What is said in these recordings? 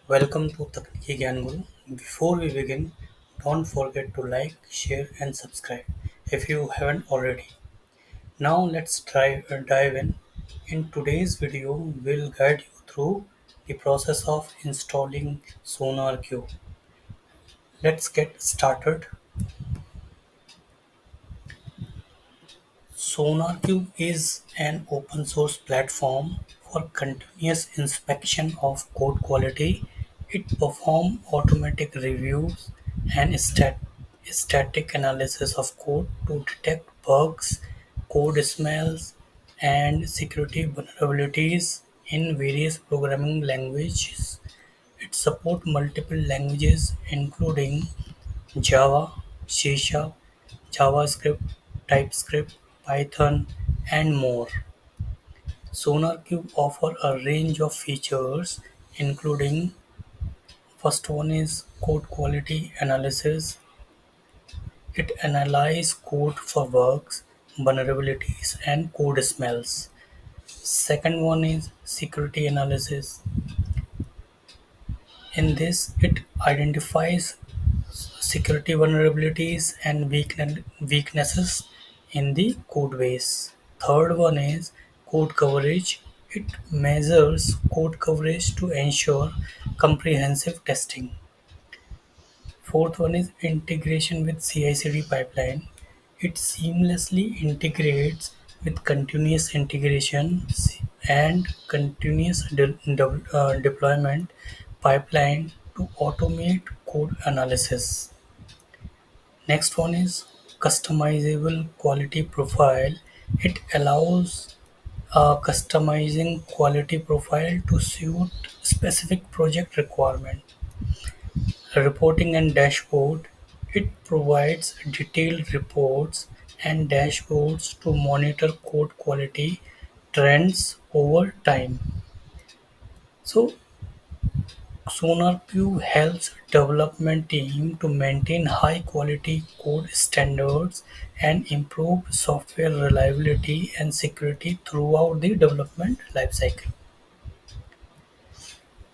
Welcome to Takniki Gyan Guru. Before we begin, don't forget to like, share, and subscribe if you haven't already. Now let's dive in. In today's video, we'll guide you through the process of installing SonarQube. Let's get started. SonarQube is an open source platform for continuous inspection of code quality. It performs automatic reviews and static analysis of code to detect bugs, code smells, and security vulnerabilities in various programming languages. It supports multiple languages including Java, C Sharp, JavaScript, TypeScript, Python, and more. SonarQube offers a range of features including first one is code quality analysis. It analyzes code for bugs, vulnerabilities, and code smells. Second one is security analysis. In this, it identifies security vulnerabilities and weaknesses in the code base. Third one is code coverage. It measures code coverage to ensure comprehensive testing. Fourth one is integration with CI/CD pipeline. It seamlessly integrates with continuous integration and continuous deployment pipeline to automate code analysis. Next one is customizable quality profile. It allows customizing quality profile to suit specific project requirement. Reporting and dashboard. It provides detailed reports and dashboards to monitor code quality trends over time. So SonarQube helps development team to maintain high quality code standards and improve software reliability and security throughout the development lifecycle.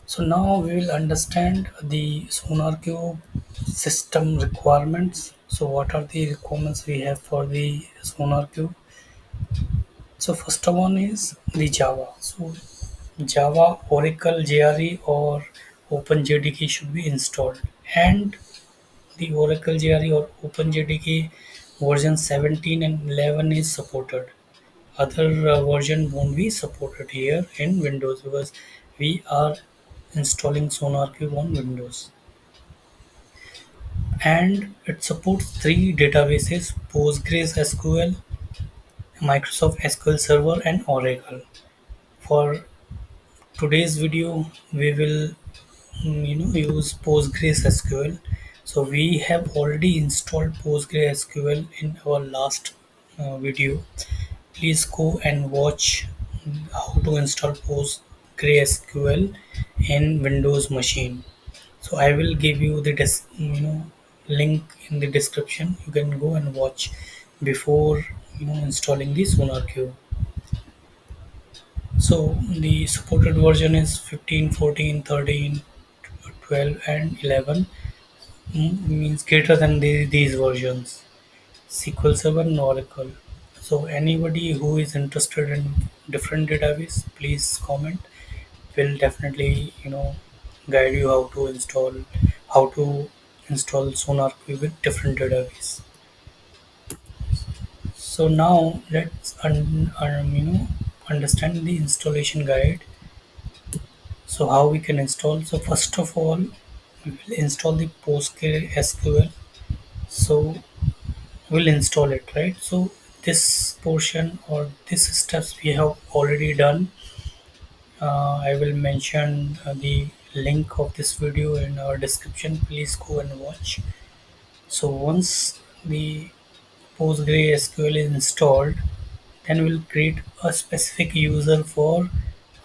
So now we will understand the SonarQube system requirements. So what are the requirements we have for the SonarQube? So first one is the Java. So Java, Oracle, JRE or OpenJDK should be installed, and the Oracle JRE or OpenJDK version 17 and 11 is supported. Other version won't be supported here in Windows because we are installing SonarQube on Windows. And it supports three databases: PostgreSQL, Microsoft SQL Server, and Oracle. For today's video, we will use PostgreSQL. So we have already installed PostgreSQL in our last video. Please go and watch how to install PostgreSQL in Windows machine. So I will give you the link in the description. You can go and watch before installing the SonarQube. So the supported version is 15, 14, 13, 12, and 11. Means greater than these versions. SQL Server and Oracle. So anybody who is interested in different database, please comment. We'll definitely guide you how to install SonarQube with different database. So now let's understand the installation guide. So how we can install? So first of all, we will install the PostgreSQL. So we'll install it, right? So this portion or this steps we have already done. I will mention the link of this video in our description. Please go and watch. So once the PostgreSQL is installed, then we'll create a specific user for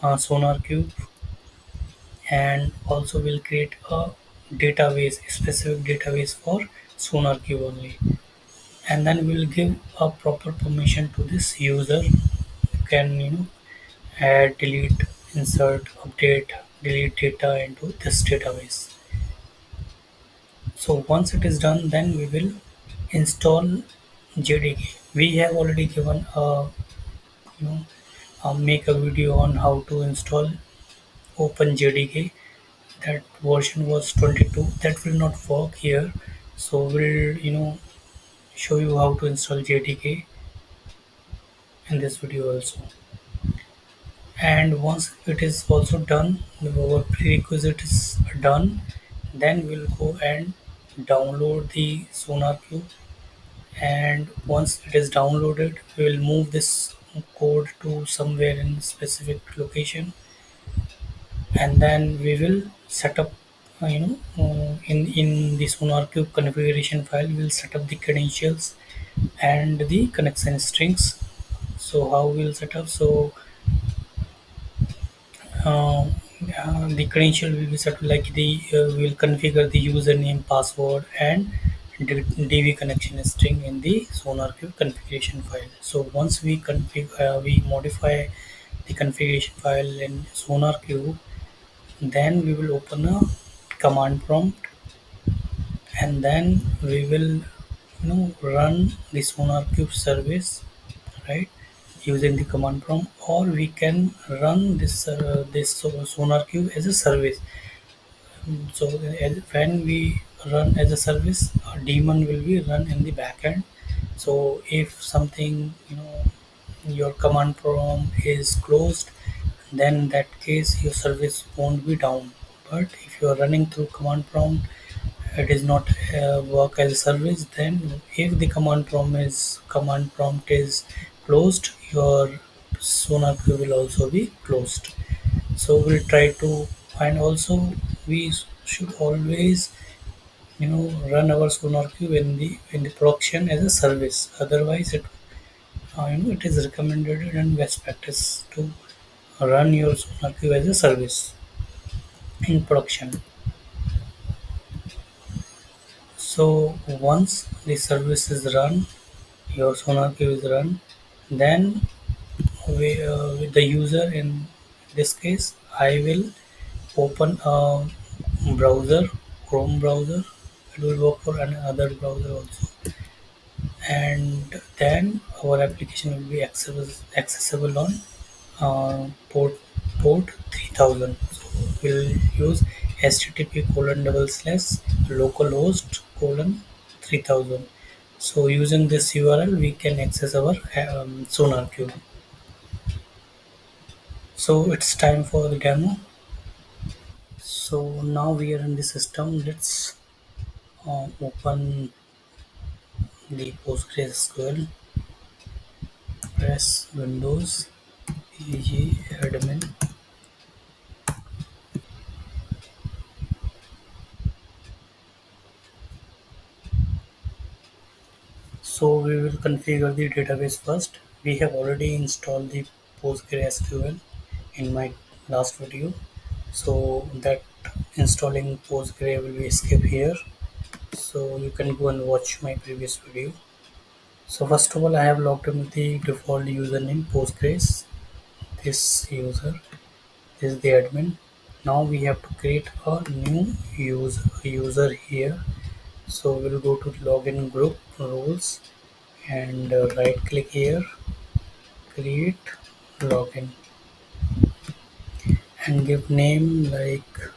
SonarQube, and also we'll create a specific database for SonarQube only, and then we'll give a proper permission to this user. You can add, delete, insert, update delete data into this database. So once it is done, then we will install JDK. We have already given a you know make a video on how to install Open JDK. That version was 22. That will not work here. So we'll show you how to install JDK in this video also. And once it is also done, our prerequisite is done, then we'll go and download the SonarQube. And once it is downloaded, we will move this code to somewhere in specific location, and then we will set up in the SonarQube configuration file we'll set up the credentials and the connection strings. So how we'll set up? So uh, the credential will be set like the we'll configure the username, password, and DV connection string in the SonarQube configuration file. So once we modify the configuration file in SonarQube, then we will open a command prompt, and then we will run the SonarQube service, right, using the command prompt, or we can run this SonarQube as a service. So when we run as a service, a daemon will be run in the backend. So if something your command prompt is closed, then in that case your service won't be down. But if you are running through command prompt, it is not work as a service. Then if the command prompt is closed, your sonar queue will also be closed. So we'll try to, and also we should always run our sonar queue in the production as a service. Otherwise it is recommended and best practice to run your sonar queue as a service in production. So once the service is run, your SonarQube is run, then with the user, in this case, I will open a browser, Chrome browser. It will work for another browser also, and then our application will be accessible on port 3000. So we'll use http colon double slash localhost colon 3000. So using this URL we can access our SonarQube. So it's time for the demo. So now we are in the system. Let's open the PostgreSQL. Press Windows, pg admin. So we will configure the database first. We have already installed the PostgreSQL in my last video. So that installing Postgre will be skip here. So you can go and watch my previous video. So first of all, I have logged in with the default username Postgres. This is the admin. Now we have to create a new user here. So we'll go to login group rules and right click here, create login, and give name like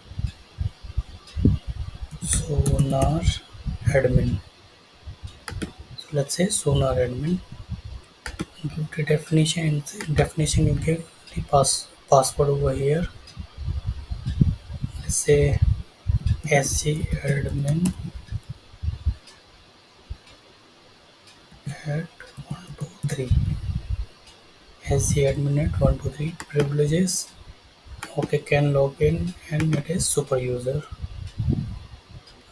sonar admin. So let's say sonar admin. Give the definition you give the password over here. Let's say sgadmin at 123. sgadmin at 123. Privileges, okay, can log in, and it is super user.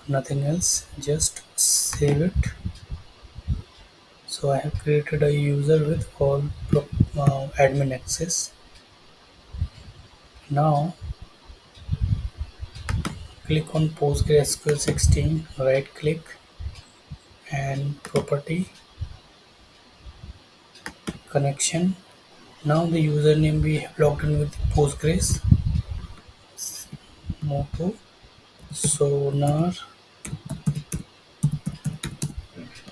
Nothing else, just save it. So I have created a user with all admin access. Now click on PostgreSQL 16, right click and property connection. Now the username we have logged in with Postgres. move to Sonar.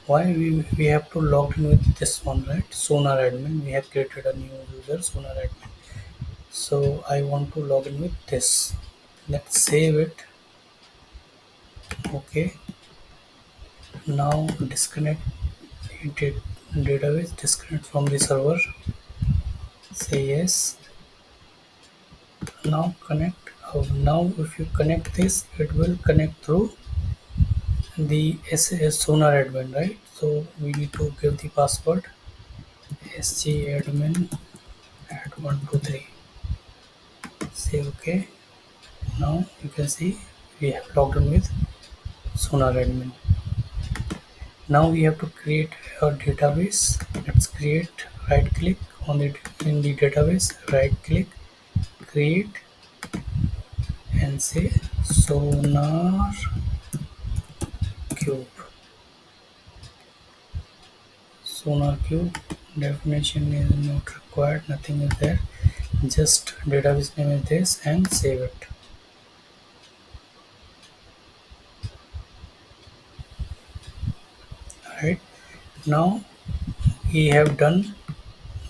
Why we have to log in with this one, right? Sonar admin. We have created a new user, Sonar admin. So I want to log in with this. Let's save it. Okay. Now disconnect the database. Disconnect from the server. Say yes. Now connect. Now if you connect this, it will connect through the SAS Sonar admin, right? So we need to give the password sgadmin at 123. Say okay. Now you can see we have logged in with Sonar admin. Now we have to create a database. Let's create. Right click on it in the database. Right click, create, and say SonarCube. SonarQube definition is not required. Nothing is there. Just database name is this, and save it. Alright. Now we have done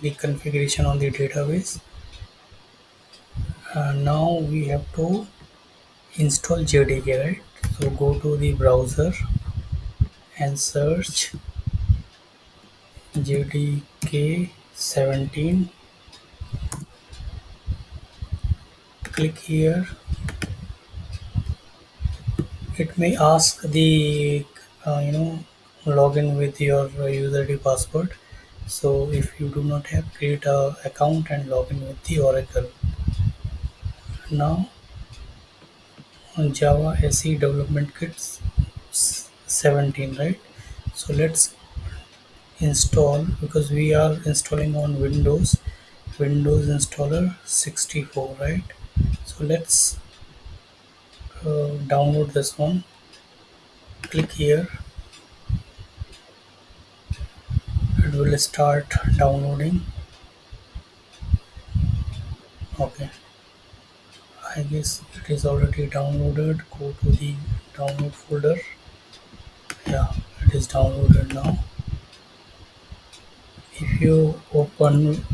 the configuration on the database. Now we have to install JDK, right? So go to the browser and search JDK 17. Click here. It may ask the login with your user ID password. So if you do not have, create a account and login with the Oracle. Now Java SE development kits 17, right? So let's install, because we are installing on Windows installer 64, right? So let's download this one. Click here. It will start downloading. Okay, I guess it is already downloaded. Go to the download folder. Yeah, it is downloaded now. If you open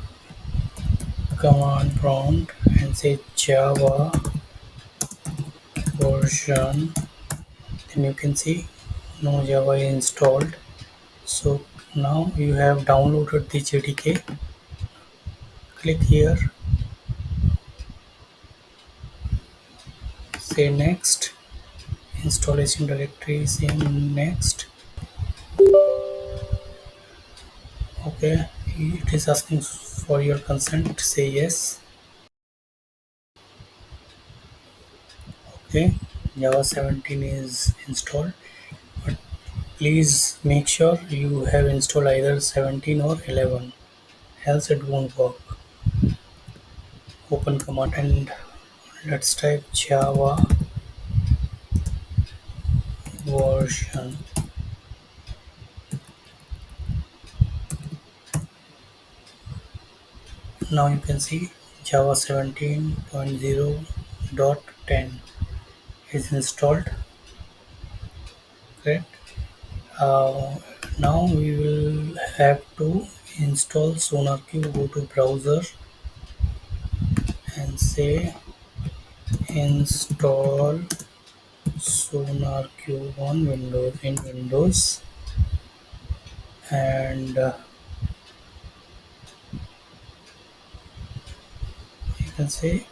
command prompt and say Java version, then you can see no Java is installed. So now you have downloaded the JDK. Click here, say next, installation directory, say next. Okay, it is asking for your consent, say yes. Okay, Java 17 is installed, but please make sure you have installed either 17 or 11, else it won't work. Open command and let's type Java version. Now you can see Java 17.0.10 is installed, correct? Now we will have to install SonarQube. Go to browser and say install SonarQube on Windows, in Windows, and you can say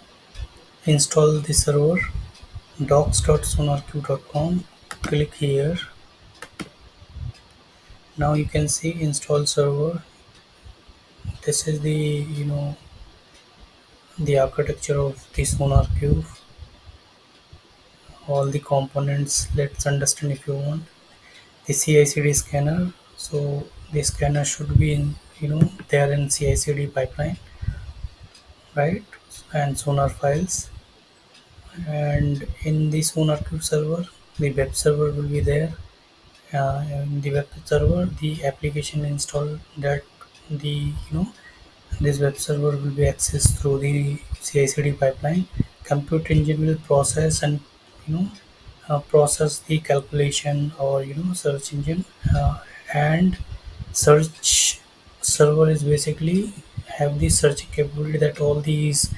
install the server docs.sonarqube.com. Click here. Now you can see install server. This is the the architecture of the SonarQube. All the components, let's understand if you want. The CI/CD scanner, so the scanner should be in there in CI/CD pipeline, right? And sonar files, and in the SonarQube server the web server will be there. In the web server the application installed, that the this web server will be accessed through the CI/CD pipeline compute engine will process and you know process the calculation, or search engine, and search server is basically have the searching capability that all these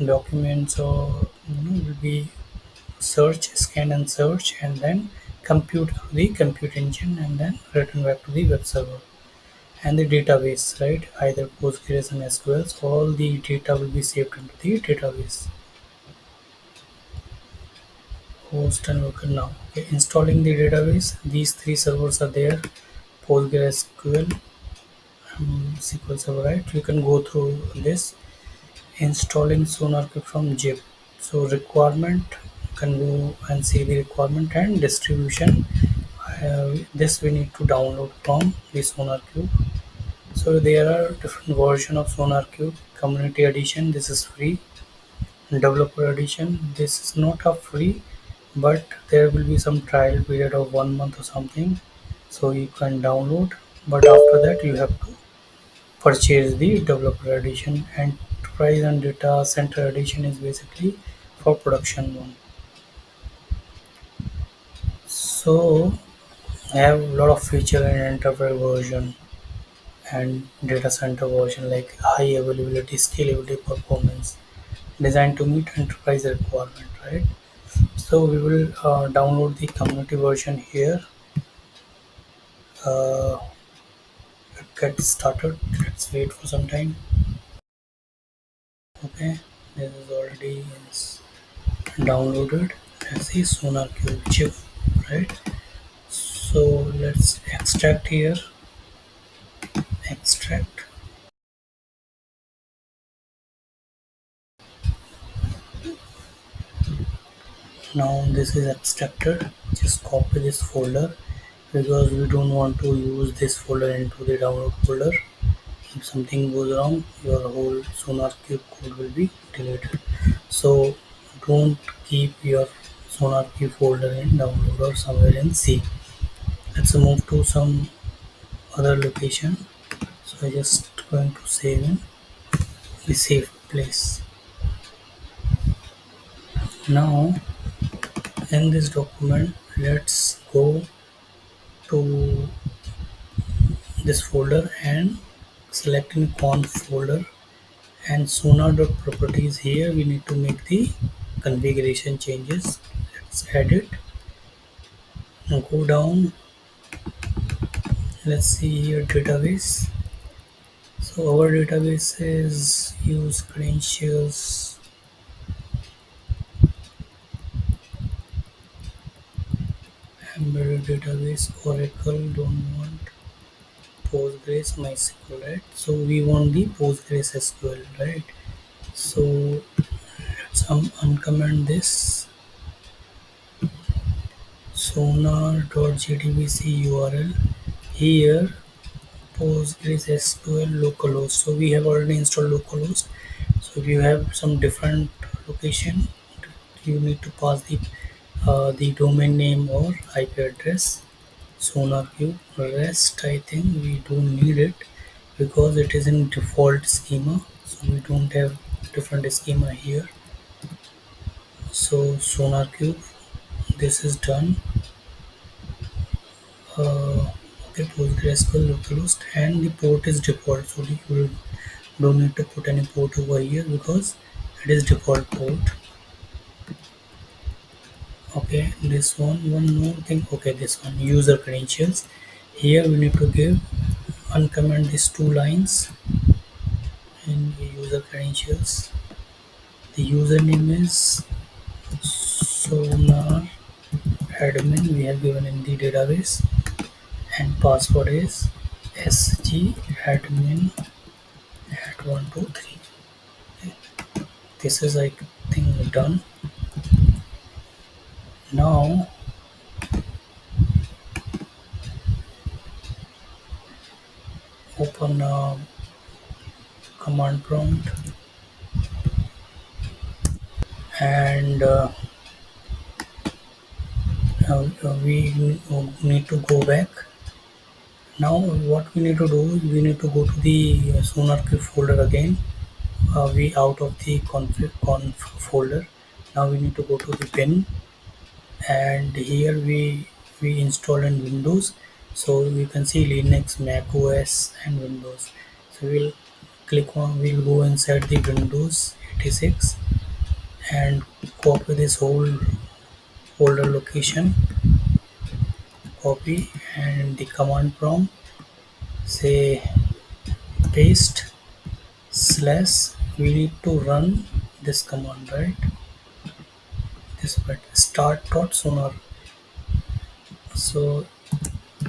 documents or will be search, scan and search, and then compute through the compute engine and then return back to the web server. And the database, right, either Postgres and SQL, so all the data will be saved into the database. Host and local. Now, okay, installing the database, these three servers are there: PostgreSQL, SQL Server, right? You can go through this. Installing SonarQube from zip. So requirement, you can go and see the requirement and distribution. This we need to download from the SonarQube. So there are different version of SonarQube. Community edition, this is free. Developer edition, this is not a free, but there will be some trial period of 1 month or something, so you can download. But after that, you have to purchase the developer edition. Enterprise and data center edition is basically for production one. So I have a lot of feature in enterprise version and data center version, like high availability, scalability, performance, designed to meet enterprise requirement, right? So we will download the community version here. uh, get started. Let's wait for some time. Okay, this is already downloaded. Let's see SonarQube chip, right? So let's extract here. Extract. Now this is extracted. Just copy this folder, because we don't want to use this folder into the download folder. If something goes wrong, your whole SonarQube code will be deleted. So don't keep your SonarQube folder in download or somewhere in C. Let's move to some other location. So I just going to save in the safe place. Now in this document, let's go to this folder and select in conf folder, and sonar.properties. Here we need to make the configuration changes. Let's add it. Now go down. Let's see here database. So our database is use credentials, embedded database, Oracle, don't want Postgres, MySQL, right? So we want the Postgres SQL, right? So let's uncomment this. sonar.jdbc URL. Here PostgreSQL localhost. So we have already installed localhost. So if you have some different location, you need to pass the domain name or IP address. SonarQube. Rest, I think we don't need it, because it is in default schema. So we don't have different schema here. So SonarQube, this is done. Okay, PostgreSQL localhost, and the port is default, so you don't need to put any port over here because it is default port. Okay, this one more thing. Okay, this one, user credentials. Here we need to give uncomment these two lines in the user credentials. The username is sonar admin, we have given in the database, and password is sgadmin at 123. This is, I think, done. Now open command prompt, and we need to go back. Now what we need to do is we need to go to the SonarQube folder again. We out of the conf folder, Now we need to go to the bin, and here we install in Windows. So you can see Linux, Mac OS and Windows. So we'll go inside the Windows 86 and copy this whole folder location, copy, and the command prompt say paste slash. We need to run this command, right? This but start.sonar. So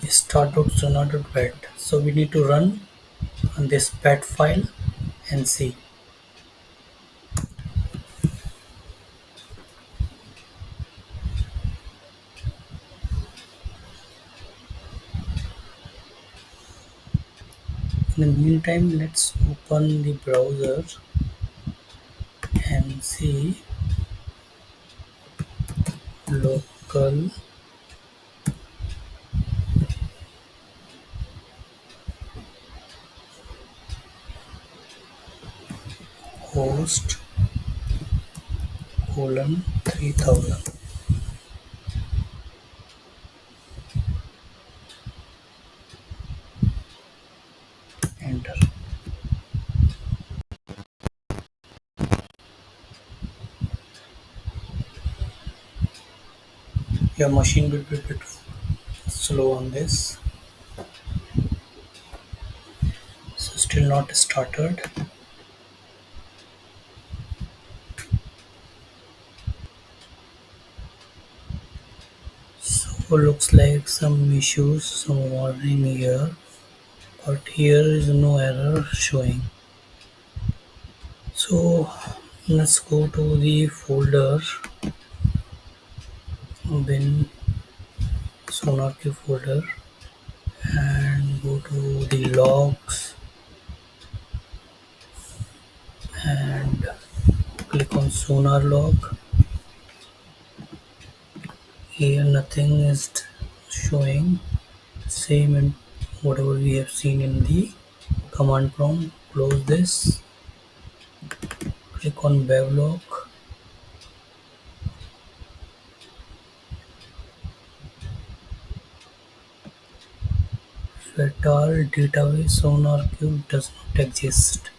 start.sonar.bat. So we need to run on this bat file and see. In the meantime, let's open the browser and see local host colon 3000. Enter. Your machine will be a bit slow on this. So still not started. So looks like some issues, some warning here, but here is no error showing. So let's go to the folder bin, SonarQube folder, and go to the logs and click on sonar log. Here nothing is showing, same in whatever we have seen in the command prompt. Close this, click on Bevlog, fatal database SonarQube does not exist.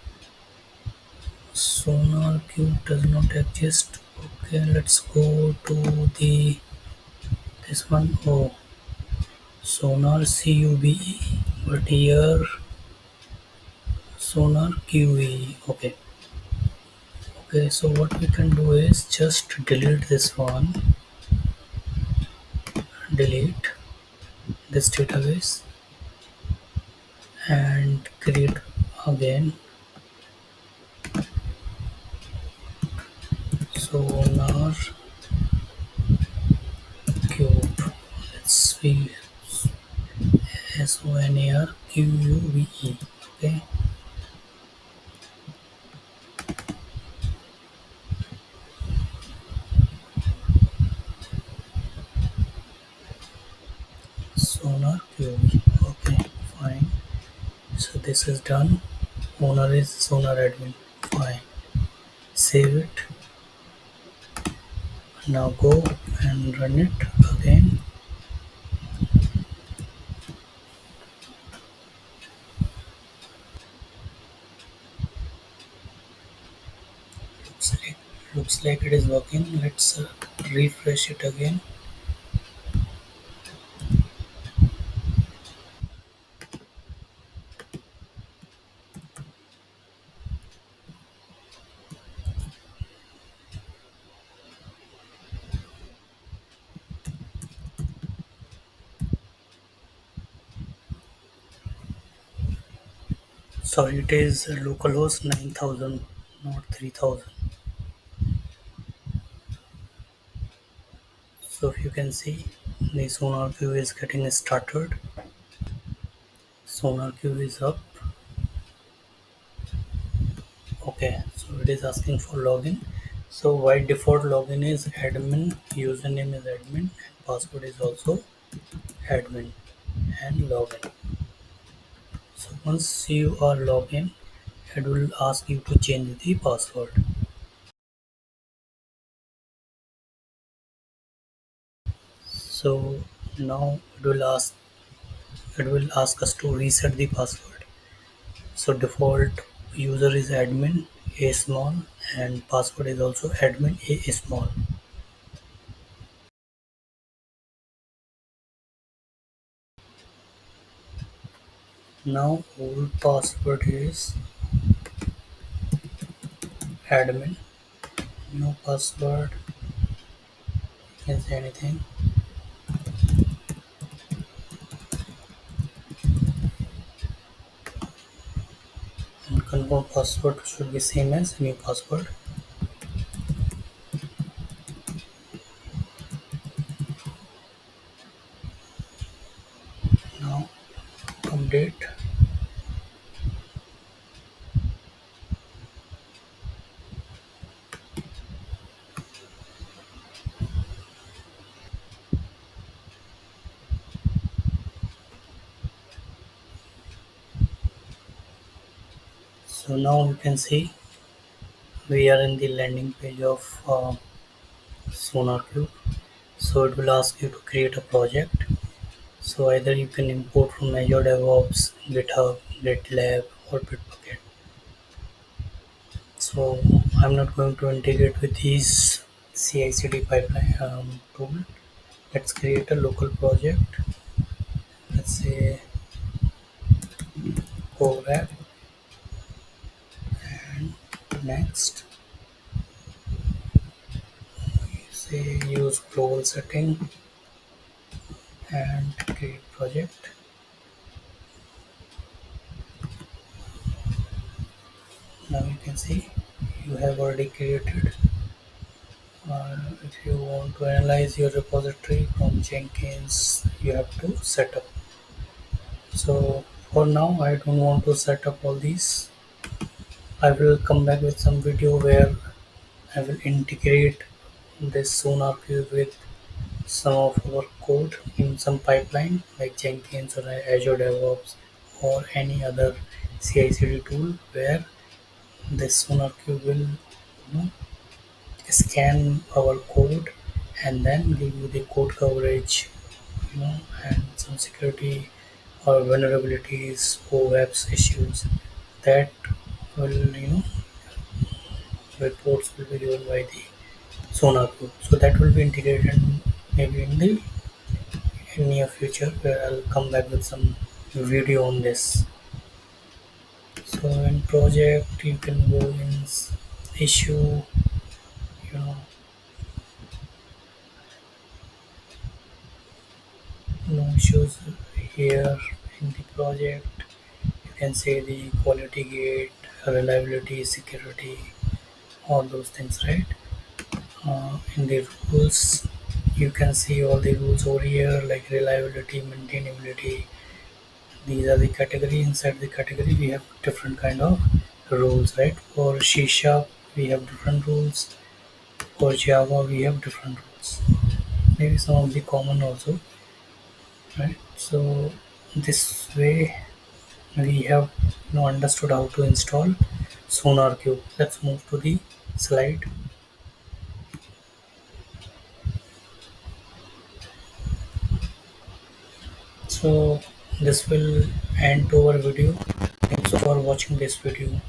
SonarQube does not exist. Okay, let's go to the this one. Oh, Sonar CUBE, but here Sonar QE. Okay. Okay, so what we can do is just delete this one, delete this database, and create again Sonar Cube. Let's see, SONARQUBE. Okay, Sonar QE. Okay, fine. So this is done. Owner is Sonar admin. Fine. Save it. Now go and run it again. Looks like, looks like it is working. Let's refresh it again. Sorry, it is localhost 9000, not 3000. So if you can see, the SonarQube is getting started. SonarQube is up. Okay, so it is asking for login. So by default login is admin, username is admin, and password is also admin, and login. So once you are logged in, it will ask you to change the password. So now it will ask us to reset the password. So default user is admin a small, and password is also admin a small. Now old password is admin, new password, you can say anything, and confirm password should be same as new password. Now update. So now you can see we are in the landing page of SonarQube. So it will ask you to create a project. So either you can import from Azure DevOps, GitHub, GitLab, or Bitbucket. So I'm not going to integrate with these CI/CD pipeline tool. Let's create a local project. Let's say Core App, and next say use global setting and create project. Now you can see you have already created. If you want to analyze your repository from Jenkins, you have to set up. So for now, I don't want to set up all these. I will come back with some video where I will integrate this SonarQube with some of our code in some pipeline like Jenkins or Azure DevOps or any other CI/CD tool where this SonarQube will scan our code and then give you the code coverage, and some security or vulnerabilities or webs issues that will, reports will be given by the SonarQube. So that will be integrated maybe in the near future where I'll come back with some video on this. So in project you can go in issue, you know, no issues here in the project. You can say the quality gate, reliability, security, all those things, right? In the rules, you can see all the rules over here like reliability, maintainability. These are the category. Inside the category, we have different kind of rules, right? For C Sharp, we have different rules. For Java, we have different rules. Maybe some of the common also, right? So this way we have understood how to install SonarQube. Let's move to the slide. So this will end our video. Thanks for watching this video.